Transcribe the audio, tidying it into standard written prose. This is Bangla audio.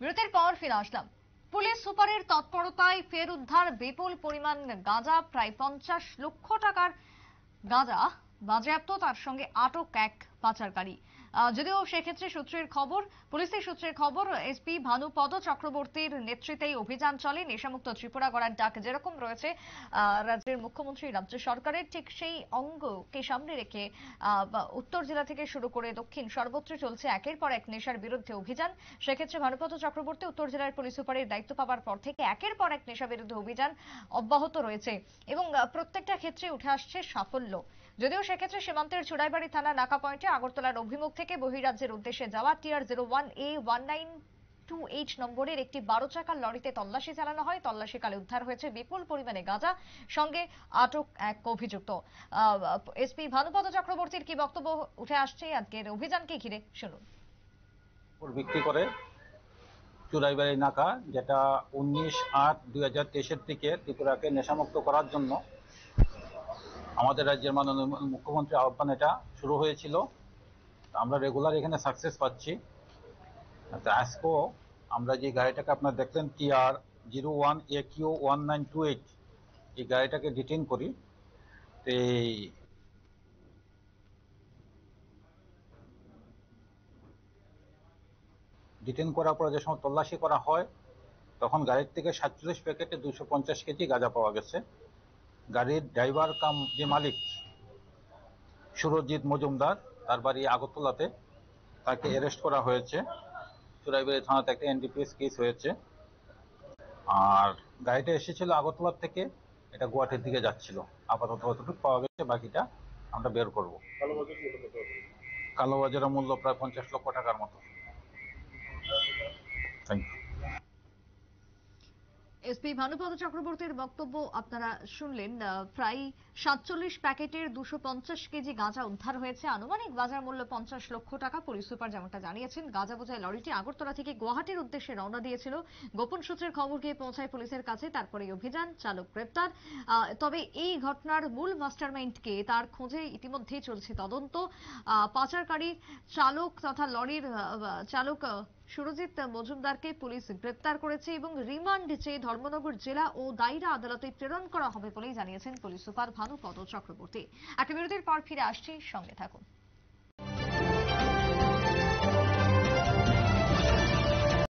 বিরতির পর ফিরে আসলাম। পুলিশ সুপারের তৎপরতায় ফের উদ্ধার বিপুল পরিমাণ গাঁজা, প্রায় 50 লক্ষ টাকার গাঁজা বাজেয়াপ্ত, তার সঙ্গে আটক এক পাচারকারী। যদিও সেক্ষেত্রে পুলিশের সূত্রের খবর এসপি ভানুপদ চক্রবর্তীর নেতৃত্বে অভিযান চলে। নেশামুক্ত ত্রিপুরা গড়ার ডাক যেরকম রয়েছে রাজ্যের মুখ্যমন্ত্রী, রাজ্য সরকারের, ঠিক সেই অঙ্গকে সামনে রেখে উত্তর জেলা থেকে শুরু করে দক্ষিণ সর্বত্র চলছে একের পর এক নেশার বিরুদ্ধে অভিযান। সেক্ষেত্রে ভানুপদ চক্রবর্তী উত্তর জেলার পুলিশ সুপারের দায়িত্ব পাওয়ার পর থেকে একের পর এক নেশা বিরুদ্ধে অভিযান অব্যাহত রয়েছে এবং প্রত্যেকটা ক্ষেত্রে উঠে আসছে সাফল্য। যদিও সেক্ষেত্রে সীমান্তের চুড়াইবাড়ি থানা নাকা পয়েন্টে আগরতলার অভিমুখ থেকে বহিরাজ্যের উদ্দেশ্যে যাওয়া TR01A1928 নম্বরের একটি 12 চাকার লরিতে তল্লাশি চালানো হয়। তল্লাশিকালে উদ্ধার হয়েছে বিপুল পরিমাণে গাঁজা, সঙ্গে আটক এক অভিযুক্ত। এসপি ভানুপদ চক্রবর্তীর কি বক্তব্য উঠে আসছে আজকের অভিযানকে ঘিরে, শুনুন। বিক্রি করে চুরাইবাড়ি নাকা, যেটা 19/8/2023 থেকে ত্রিপুরাকে নেশামুক্ত করার জন্য আমাদের রাজ্যের মাননীয় মুখ্যমন্ত্রীর আহ্বান এটা শুরু হয়েছিল। আমরা রেগুলার এখানে সাকসেস পাচ্ছি। আজকেও আমরা যে গাড়িটাকে আপনারা দেখলেন TR01AQ1928, এই গাড়িটাকে ডিটেইন করি। এই ডিটেইন করার পরে যে সময় তল্লাশি করা হয়, তখন গাড়ির থেকে 47 প্যাকেটে 250 কেজি গাঁজা পাওয়া গেছে। গাড়ির ড্রাইভার কাম যে মালিক সুরজিৎ মজুমদার, তার বাড়ি আগরতলাতে, তাকে অ্যারেস্ট করা হয়েছে। চুরাইবাড়ি থানাতে একটা NDPS কেস হয়েছে। আর গাড়িটা এসেছিল আগরতলা থেকে, এটা গুয়াহাটির দিকে যাচ্ছিল। আপাতত কতটুকু পাওয়া গেছে, বাকিটা আমরা বের করব। কালোবাজারের মূল্য প্রায় 50 লক্ষ টাকার মতো। Thank you. এসপি ভানুপদ চক্রবর্তীর বক্তব্য আপনারা শুনলেন। প্রায় 47 প্যাকেটের 250 কেজি গাঁজা উদ্ধার হয়েছে। আনুমানিক বাজার মূল্য 50 লক্ষ টাকা। পুলিশ সুপার যেমনটা জানিয়েছেন, গাঁজা বোঝাই লরিটি আগরতলা থেকে গুয়াহাটির উদ্দেশ্যে রওনা দিয়েছিল। গোপন সূত্রের খবর গিয়ে পৌঁছায় পুলিশের কাছে, তারপরে অভিযান, চালক গ্রেপ্তার। তবে এই ঘটনার মূল মাস্টারমাইন্ডকে, তার খোঁজে ইতিমধ্যেই চলছে তদন্ত। পাচারকারী চালক তথা লরির চালক সুরজিৎ মজুমদারকে পুলিশ গ্রেপ্তার করেছে এবং রিমান্ড চেয়ে ধর্মনগর জেলা ও দায়রা আদালতে প্রেরণ করা হবে বলেই জানিয়েছেন পুলিশ সুপার ভানুপদ চক্রবর্তী। একটা বিরতির পর ফিরে আসছি, সঙ্গে থাকুন।